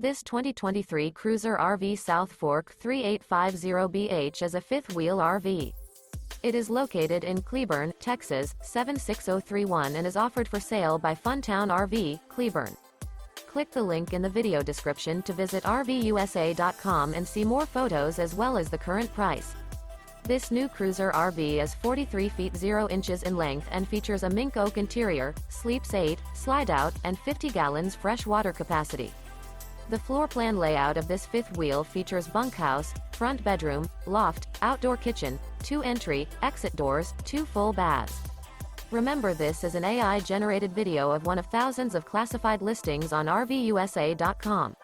This 2023 Cruiser RV South Fork 3850BH is a fifth-wheel RV. It is located in Cleburne, Texas, 76031 and is offered for sale by Funtown RV, Cleburne. Click the link in the video description to visit RVUSA.com and see more photos as well as the current price. This new Cruiser RV is 43 feet 0 inches in length and features a MINK OAK interior, sleeps 8, slide-out, and 50 gallons fresh water capacity. The floor plan layout of this fifth wheel features bunkhouse, front bedroom, loft, outdoor kitchen, 2 entry, exit doors, 2 full baths. Remember, this is an AI-generated video of one of thousands of classified listings on RVUSA.com.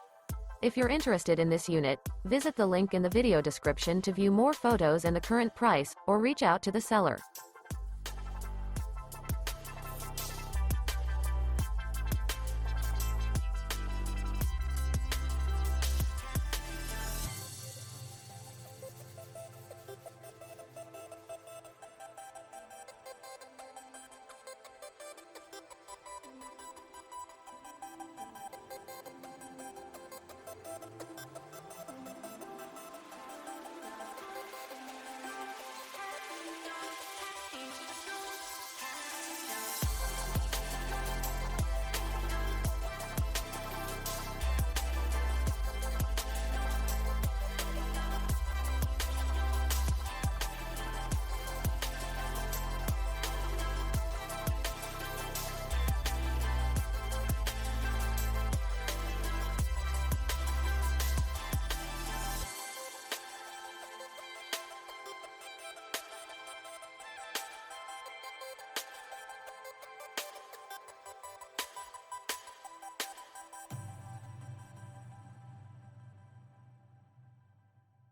If you're interested in this unit, visit the link in the video description to view more photos and the current price, or reach out to the seller.